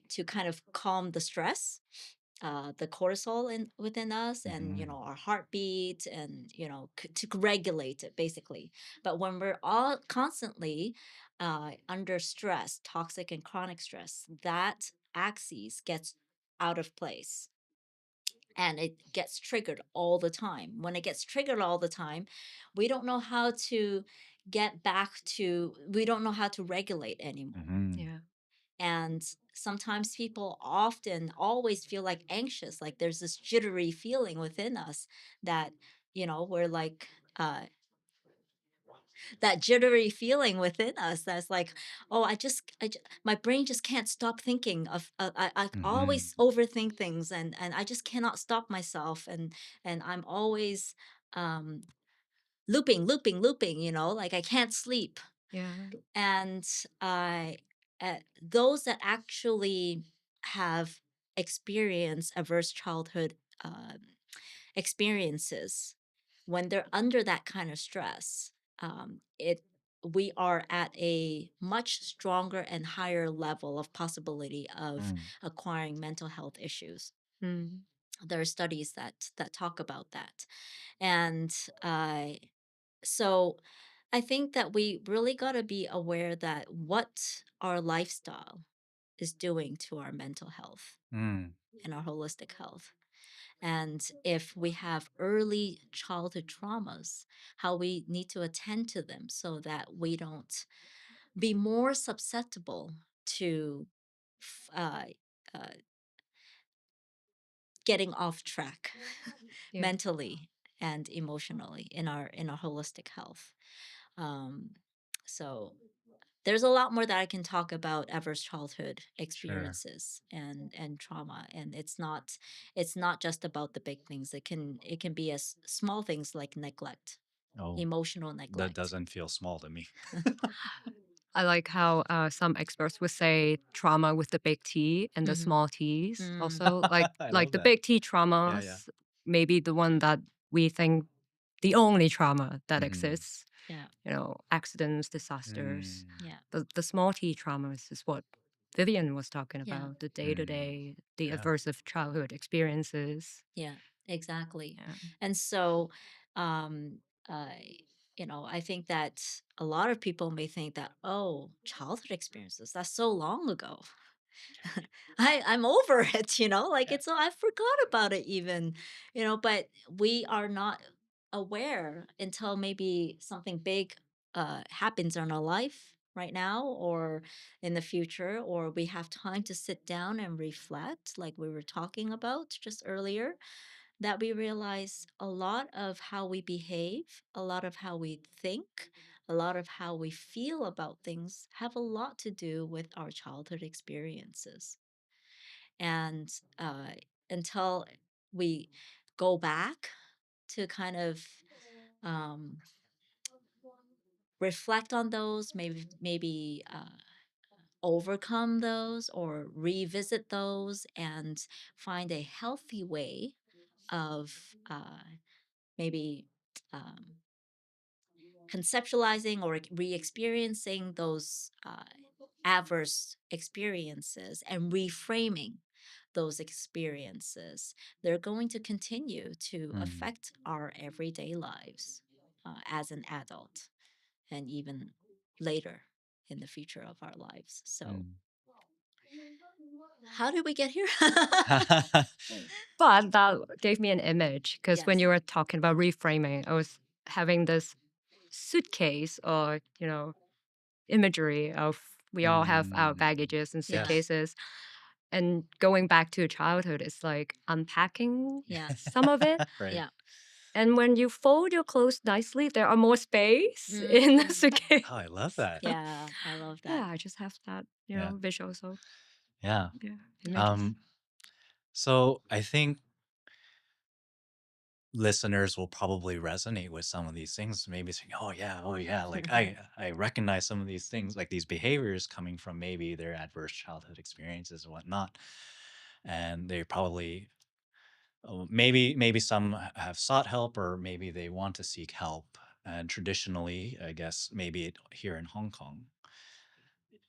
to kind of calm the stress, the cortisol within us, and mhm, our heartbeat, and to regulate it basically. But when we're all constantly under stress, toxic and chronic stress, that axis gets out of place and it gets triggered all the time. When it gets triggered all the time, we don't know how to we don't know how to regulate anymore. mhm, Yeah. And sometimes people often always feel like anxious, like there's this jittery feeling within us that, we're like, that jittery feeling within us that's like, oh, my brain just can't stop thinking of, I mhm, always overthink things, and I just cannot stop myself, and I'm always um, looping, like I can't sleep. Yeah. And I those that actually have experienced adverse childhood um, experiences, when they're under that kind of stress, it we are at a much stronger and higher level of possibility of Mm, acquiring mental health issues. Mm. There are studies that talk about that. And so I think that we really got to be aware that what our lifestyle is doing to our mental health mm, and our holistic health. And if we have early childhood traumas, how we need to attend to them so that we don't be more susceptible to f- uh, uh, getting off track Yeah. mentally and emotionally in our holistic health. Um, so there's a lot more that I can talk about adverse childhood sure. experiences and trauma, and it's not just about the big things. It can be as small things like neglect, Oh, emotional that neglect. doesn't feel small to me. I like how some experts would say trauma with the big T and the Hmm. small T's. Mm, Also, I like love the that. big T Yeah, yeah. traumas, maybe the one that we think the only trauma that Mhm. exists. yeah, Accidents, disasters. Mm, yeah, The small T traumas is what Vivian was talking yeah, about. The day to mm, day, the yeah, adversive childhood experiences. yeah, exactly. Yeah. And so, um, I I think that a lot of people may think that, oh, childhood experiences, that's so long ago. I'm over it, like yeah. it's I forgot about it even, but we are not aware until maybe something big happens in our life right now or in the future, or we have time to sit down and reflect, like we were talking about just earlier, that we realize a lot of how we behave, a lot of how we think, a lot of how we feel about things have a lot to do with our childhood experiences. And until we go back to kind of um, reflect on those, maybe overcome those or revisit those and find a healthy way of maybe um, conceptualizing or re-experiencing those adverse experiences and reframing those experiences, they're going to continue to Mm, affect our everyday lives as an adult and even later in the future of our lives. So, mm. how did we get here? But that gave me an image because when Yes. you were talking about reframing, I was having this suitcase or, imagery of we all have our Mm, baggages and Yeah. yes, suitcases. And going back to childhood, it's like unpacking Yeah. some of it. right. Yeah. And when you fold your clothes nicely, there are more space in the Mm, Oh, I love suitcase. that. yeah. I love Yeah, that. I just have that, Yeah, visual. So, yeah. yeah, images. Um, so I think listeners will probably resonate with some of these things, maybe saying, oh yeah, like I recognize some of these things, like these behaviors coming from maybe their adverse childhood experiences and whatnot. And they probably maybe some have sought help or maybe they want to seek help. And traditionally, I guess maybe here in Hong Kong,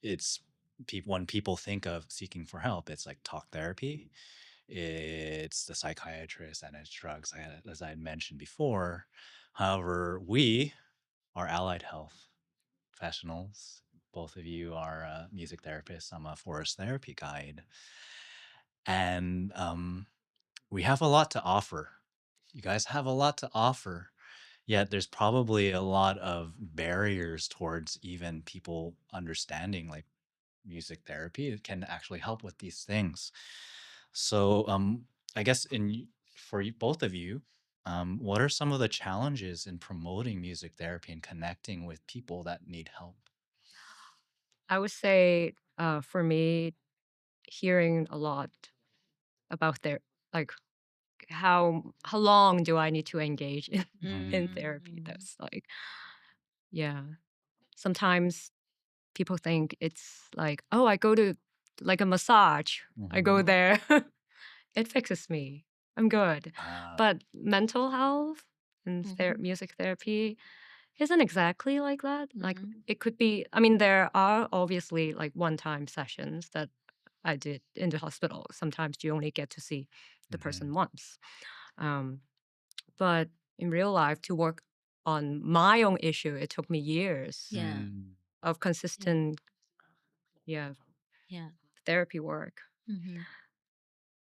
it's people when people think of seeking for help, it's like talk therapy, it's the psychiatrist and it's drugs, as I had mentioned before. However, we are allied health professionals. Both of you are music therapists. I'm a forest therapy guide. And we have a lot to offer. You guys have a lot to offer. Yet there's probably a lot of barriers towards even people understanding like music therapy. It can actually help with these things. So, I guess for you, both of you, what are some of the challenges in promoting music therapy and connecting with people that need help? I would say, for me, hearing a lot about their like how long do I need to engage in Mm, in therapy? Mm-hmm. That's like, yeah. Sometimes people think it's like, oh, I go to like a massage. I go mhm. there, it fixes me. I'm good. Ah, But mental health and Mm-hmm. music therapy, isn't exactly like that. Like Mhm. it could be, I mean, there are obviously like one-time sessions that I did in the hospital. Sometimes you only get to see the person Mhm. once. Um, but in real life, to work on my own issue, it took me years Yeah. Mm. of Yeah. consistent, yeah, Yeah. therapy work. Mhm.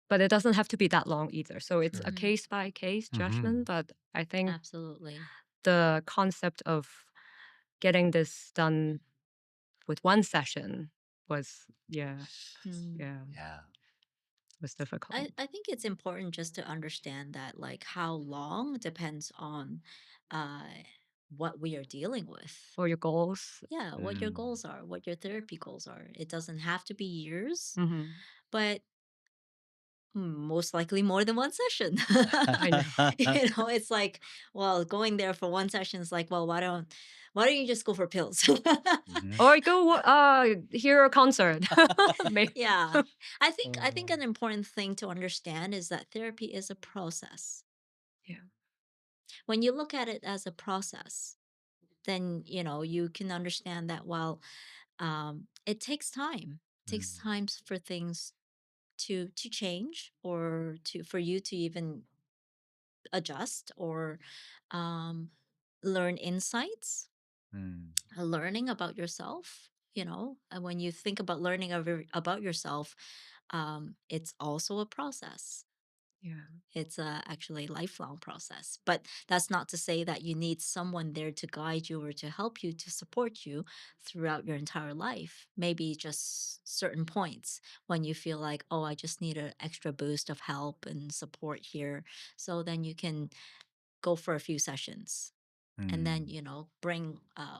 But it doesn't have to be that long either. So it's a Sure. Mhm. case by case judgment. Mhm. But I think Absolutely. the concept of getting this done with one session was, yeah, Mm. yeah, Yeah. was difficult. I think it's important just to understand that like how long depends on uh what we are dealing with. Or your goals. Yeah, what your Mm. goals are, what your therapy goals are. It doesn't have to be years, Hmm. but most likely more than one session. I know. It's like, well, going there for one session is like, well, why don't you just go for pills? Mhm. Or go hear a concert. Maybe. Yeah. I think Oh. an important thing to understand is that therapy is a process. Yeah. When you look at it as a process, then you can understand that well, it takes time. It takes Mm. time for things to change or to for you to even adjust or um, learn insights, Mm. learning about yourself. And when you think about learning about yourself, it's also a process. Yeah. It's actually a lifelong process. But that's not to say that you need someone there to guide you or to help you, to support you throughout your entire life. Maybe just certain points when you feel like, oh, I just need an extra boost of help and support here. So then you can go for a few sessions and then, Mm. bring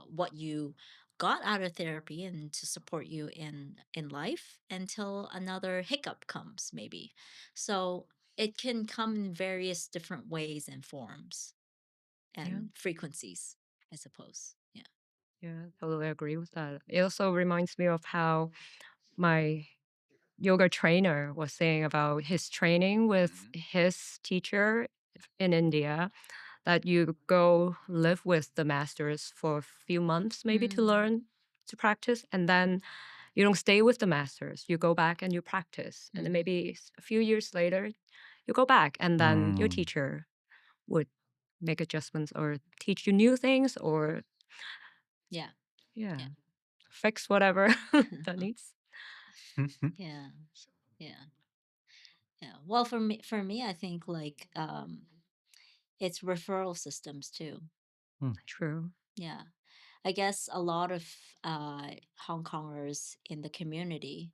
what you got out of therapy and to support you in life until another hiccup comes maybe. So it can come in various different ways and forms Yeah. and frequencies, I suppose. Yeah. Yeah. Totally agree with that. It also reminds me of how my yoga trainer was saying about his training with Mhm. his teacher in India, that you go live with the masters for a few months maybe to Mm, learn to practice, and then you don't stay with the masters, you go back and you practice, and then mm-hmm. maybe a few years later you go back, and then your Mm. teacher would make adjustments or teach you new things, or Yeah. yeah, Yeah. fix whatever that needs. Yeah. Yeah. Yeah. Well, for me, I think like it's referral systems too. Mm. True. Yeah. I guess a lot of Hong Kongers in the community,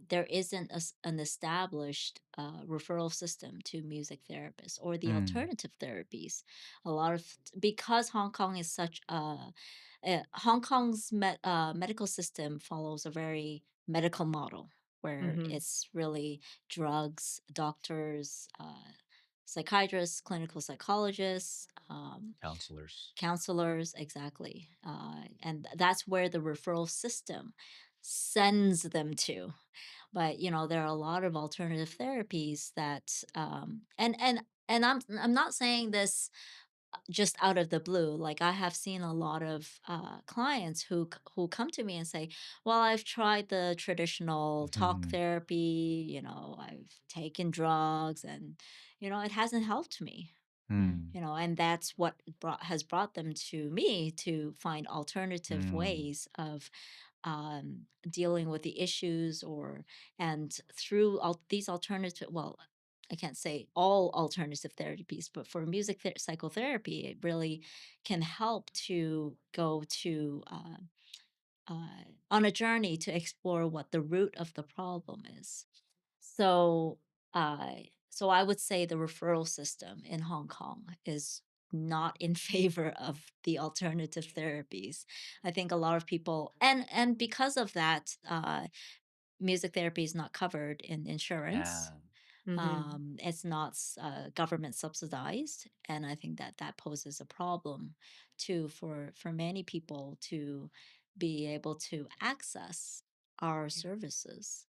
there isn't an established referral system to music therapists or the Mm. alternative therapies. A lot of because Hong Kong is such Hong Kong's medical system follows a very medical model where Hmm. it's really drugs, doctors, psychiatrists, clinical psychologists, Counselors. counselors, exactly. And that's where the referral system sends them to. But there are a lot of alternative therapies that and I'm not saying this just out of the blue. Like I have seen a lot of clients who come to me and say, well, I've tried the traditional talk Mhm. therapy, I've taken drugs, and it hasn't helped me. Mm. And that's what has brought them to me to find alternative Mm. ways of dealing with the issues, or and through these alternative, well, I can't say all alternative therapies, but for music psychotherapy, it really can help to go to on a journey to explore what the root of the problem is. So, so I would say the referral system in Hong Kong is not in favor of the alternative therapies. I think a lot of people, and because of that, music therapy is not covered in insurance. Yeah. Hmm. It's not government subsidized, and I think that that poses a problem too for many people to be able to access our services.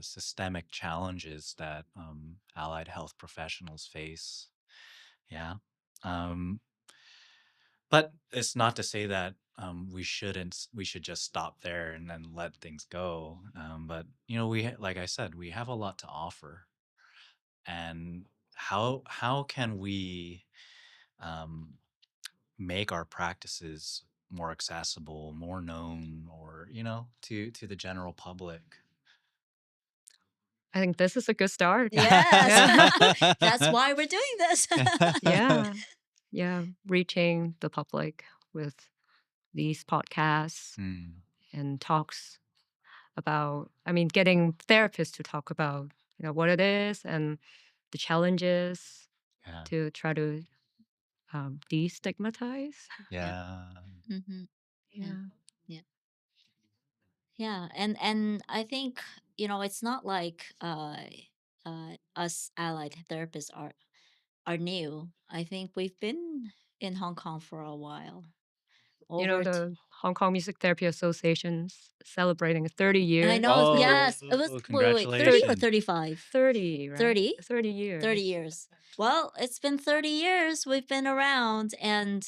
systemic challenges that allied health professionals face. Yeah. Um, but it's not to say that we should just stop there and then let things go. But like I said, we have a lot to offer. And how can we um, make our practices more accessible, more known, or to the general public? I think this is a good start. Yes. Yeah. That's why we're doing this. Yeah. Yeah. Reaching the public with these podcasts Mm, and talks about, I mean, getting therapists to talk about, what it is and the challenges yeah, to try to destigmatize. Yeah. yeah. Hmm. Yeah. Yeah. Yeah. Yeah. And I think, it's not like us allied therapists are new. I think we've been in Hong Kong for a while. Over The Hong Kong Music Therapy Association's celebrating 30 I years. know, yes. It was Oh, wait, 30 or congratulations. 35? 30, right? 30? 30 30 years. years. Well, it's been 30 years we've been around, and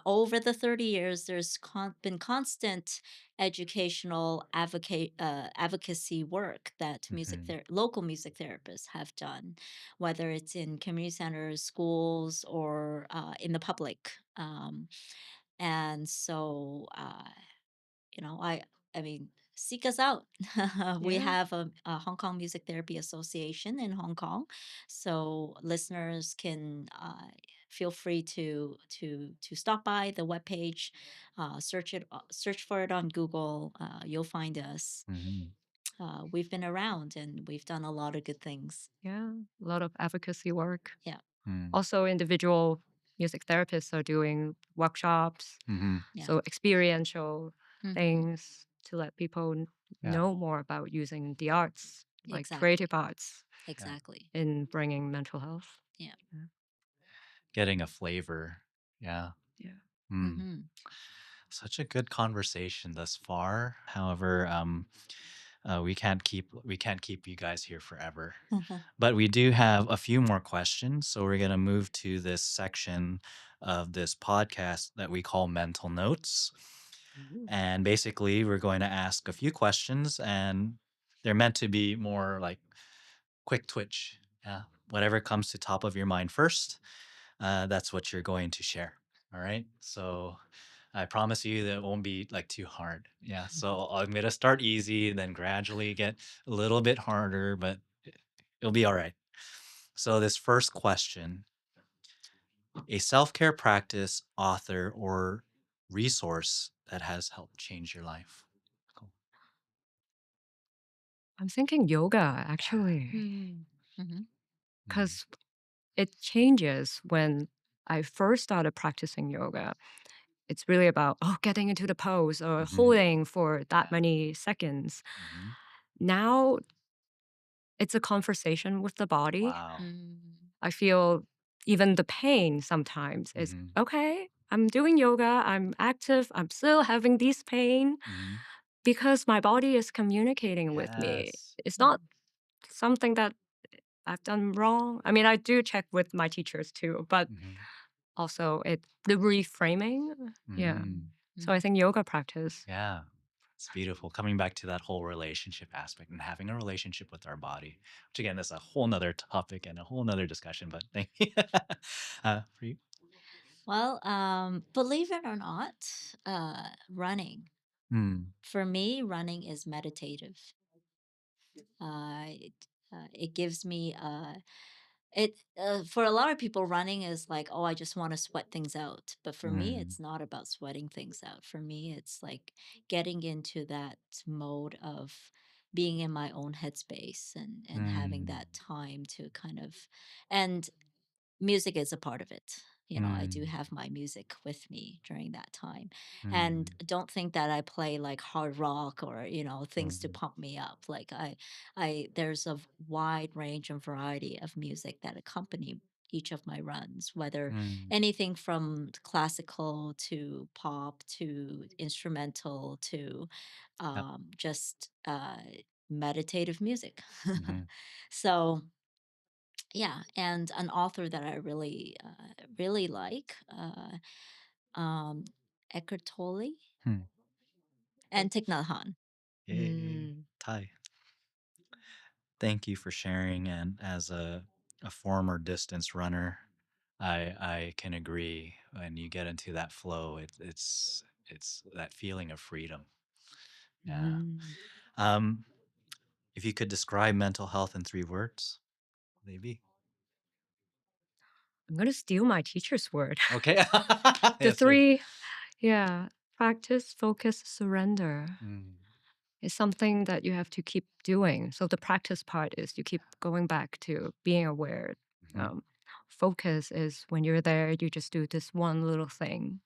over the 30 years, there's been constant educational advocacy work that Hmm. local music therapists have done, whether it's in community centers, schools, or in the public. And so, I mean, seek us out. We Yeah. have a Hong Kong Music Therapy Association in Hong Kong, so listeners can feel free to stop by the webpage, search for it on Google. You'll find us. Hmm. We've been around and we've done a lot of good things. Yeah. A lot of advocacy work. Yeah, Hmm. Also, individual music therapists are doing workshops, Hmm. yeah, so experiential hmm, things to let people Yeah, know more about using the arts, like creative exactly, arts, yeah. exactly. in bringing mental health. Yeah. Yeah. Getting a flavor. Yeah. Yeah. Mm. Mm-hmm. Such a good conversation thus far. However, we can't keep you guys here forever. But we do have a few more questions, so we're gonna move to this section of this podcast that we call mental notes. Ooh. And basically, we're going to ask a few questions, and they're meant to be more like quick twitch. Yeah, whatever comes to top of your mind first, that's what you're going to share. All right. So I promise you that it won't be like too hard. Yeah. So I'm gonna start easy, then gradually get a little bit harder, but it'll be all right. So this first question: a self-care practice, author, or resource that has helped change your life. Cool. I'm thinking yoga, actually, Mm-hmm. Mm, because it changes when I first started practicing yoga. It's really about, getting into the pose or mhm, holding for that many seconds. mhm. Now it's a conversation with the body. Wow. Mm-hmm. I feel even the pain sometimes is Mhm, okay. I'm doing yoga, I'm active, I'm still having this pain mhm. because my body is communicating with me. Yes. It's not something that I've done wrong. I mean, I do check with my teachers too, but Mhm, also the reframing. Yeah. mm. So I think yoga practice. Yeah. It's beautiful. Coming back to that whole relationship aspect and having a relationship with our body, which again is a whole nother topic and a whole nother discussion. But thank you. For you. Well, believe it or not, running. Mm, For me, running is meditative. It gives me for a lot of people, running is like, oh, I just want to sweat things out. But for me, mm, it's not about sweating things out. For me, it's like getting into that mode of being in my own headspace and having mm, that time to kind of and music is a part of it. I do mm, have my music with me during that time. And mm, don't think that I play like hard rock or, things to mm, pump me up. Like there's a wide range and variety of music that accompany each of my runs, whether mm. anything from classical to pop to instrumental to Yep. just meditative music. Hmm. So yeah, and an author that I really really like, um, Eckhart Tolle Hmm. and Thich Nhat Hanh. Yay. Mm. Thai. Thank you for sharing. And as a former distance runner, I can agree. When you get into that flow, it's that feeling of freedom. Yeah. Mm. Um, if you could describe mental health in 3 words, maybe. I'm gonna steal my teacher's word. Okay. The Yes, please. three, yeah, practice, focus, surrender. Mm, It's something that you have to keep doing. So the practice part is you keep going back to being aware. mhm. Um, Focus is when you're there, you just do this one little thing.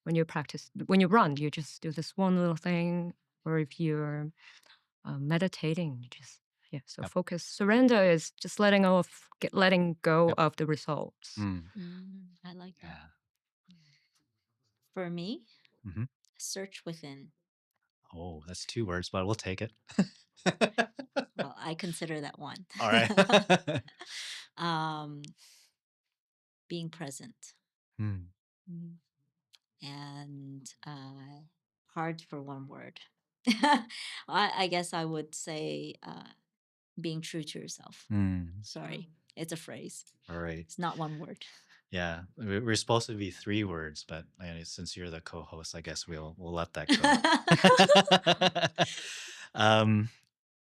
When you practice, when you run, you just do this one little thing. Or if you're meditating, you just yeah. So Yep. focus, surrender is just letting go Yep. of the results. Mm, I like that. yeah. For me, Hmm. search within. Oh, that's 2 words, but we'll take it. Well, I consider that one. All right. um, being present Mm, Mm. and hard for one word. I guess I would say being true to yourself. mm. Sorry, it's a phrase. All right. It's not one word. Yeah, we're supposed to be 3 words, but since you're the co-host, I guess we'll let that go. um,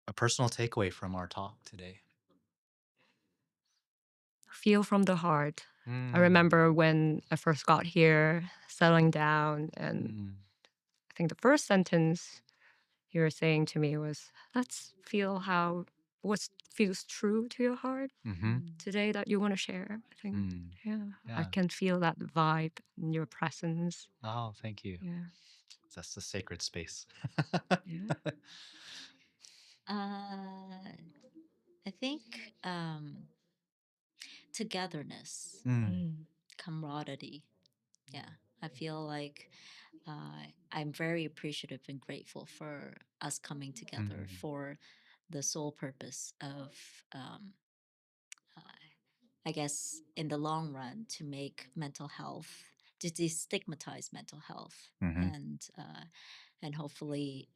a personal takeaway from our talk today. Feel from the heart. I Mm, remember when I first got here, settling down, and mm, I think the first sentence you were saying to me was, "Let's feel how what feels true to your heart mm-hmm, today that you want to share." I think, mm, yeah, I yeah. can feel that vibe in your presence. Oh, thank you. Yeah, That's the sacred space. yeah. uh, I think togetherness, Mm, Mm. camaraderie. Yeah, I feel like I'm very appreciative and grateful for us coming together mm, for the sole purpose of, uh, I guess, in the long run, to make mental health, to destigmatize mental health, mm-hmm, and hopefully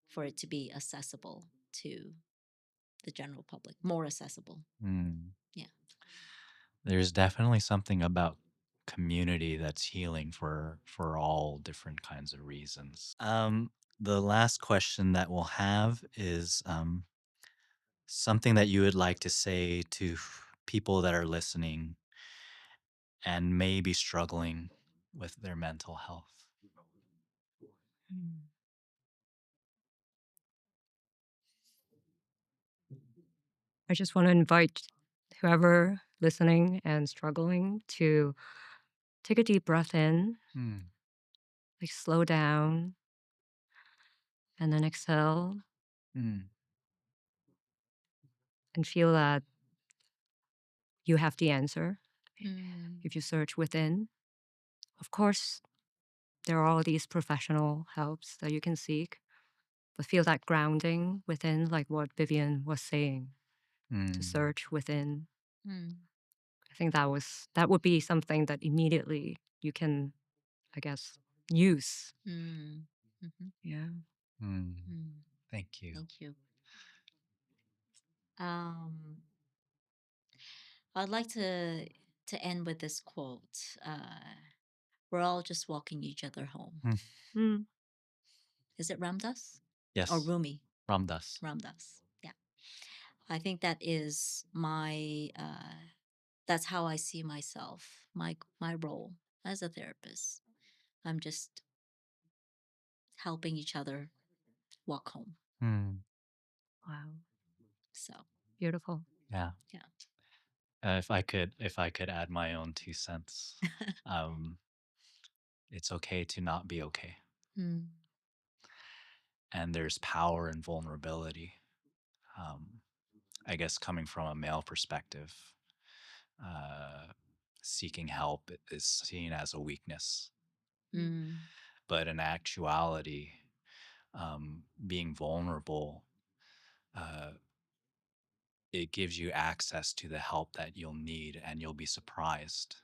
for it to be accessible to the general public, more accessible. mm. Yeah. There's definitely something about community that's healing for all different kinds of reasons. The last question that we'll have is something that you would like to say to people that are listening and may be struggling with their mental health. Mm. I just want to invite whoever listening and struggling to take a deep breath in, Mm, like slow down, and then exhale mm, and feel that you have the answer Mm, if you search within. Of course, there are all these professional helps that you can seek, but feel that grounding within, like what Vivian was saying, to mm, search within. mm, I think that would be something that immediately you can, I guess, use. mm, mhm, Yeah. mm. mm. Thank you. Thank you. Um, I'd like to end with this quote. We're all just walking each other home. Mm, Mm. Is it Ramdas or yes, Rumi? Ramdas. Ramdas. Yeah. I think that is my that's how I see myself, my role as a therapist. I'm just helping each other walk home. Mm, Wow. So, Beautiful. yeah. yeah. If I could add my own 2 cents, um, it's okay to not be okay, Mm, and there's power in vulnerability. Um, I guess coming from a male perspective, uh, seeking help is seen as a weakness, mm, but in actuality, being vulnerable uh, it gives you access to the help that you'll need, and you'll be surprised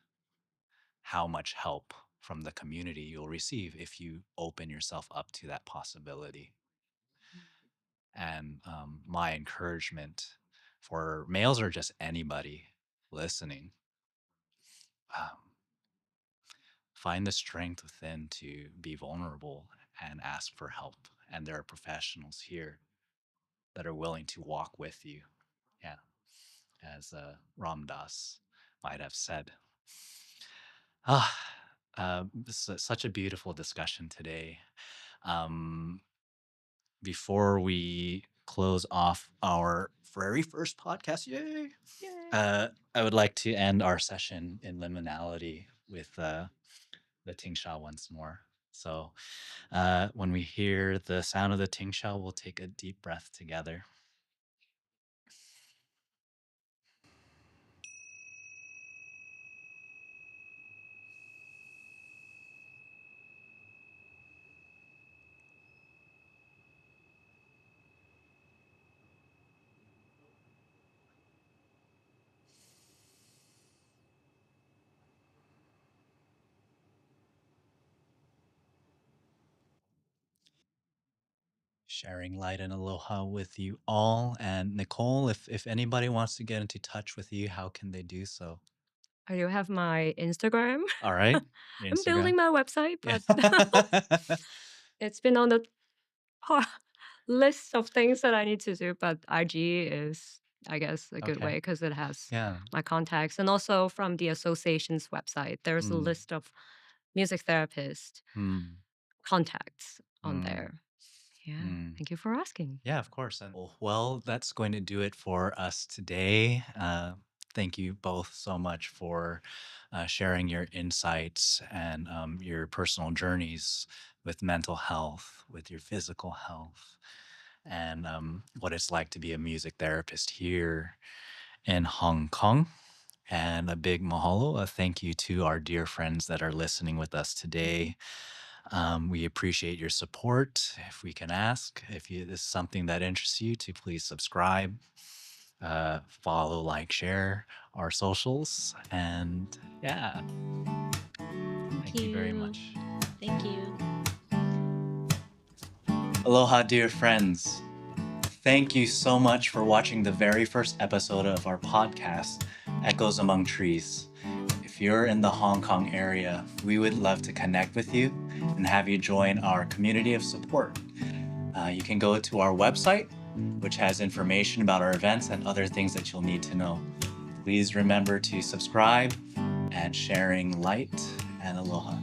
how much help from the community you'll receive if you open yourself up to that possibility. And my encouragement for males or just anybody listening, um, find the strength within to be vulnerable and ask for help. And there are professionals here that are willing to walk with you. Yeah, as Ram Dass might have said. Ah, this is such a beautiful discussion today. Um, Before we close off our very first podcast, yay! Yay. I would like to end our session in liminality with the Tingsha once more. So when we hear the sound of the Tingsha, we'll take a deep breath together. Sharing light and aloha with you all. And Nicole, if anybody wants to get into touch with you, how can they do so? I do have my Instagram. All right, your I'm Instagram. building my website, Yeah. but it's been on the list of things that I need to do. But IG is, I guess, a good Okay. way because it has Yeah. my contacts. And also from the association's website, there's a Mm, list of music therapist mm, contacts on mm, there. Yeah. mm. Thank you for asking. Yeah, of course. And well, that's going to do it for us today. Thank you both so much for sharing your insights and your personal journeys with mental health, with your physical health, and what it's like to be a music therapist here in Hong Kong. And a big mahalo, a thank you to our dear friends that are listening with us today. We appreciate your support. If we can ask, if this is something that interests you, to please subscribe, follow, like, share our socials. And yeah, thank you very much. Thank you. Aloha, dear friends. Thank you so much for watching the very first episode of our podcast, Echoes Among Trees. If you're in the Hong Kong area, we would love to connect with you and have you join our community of support. You can go to our website, which has information about our events and other things that you'll need to know. Please remember to subscribe and sharing light and aloha.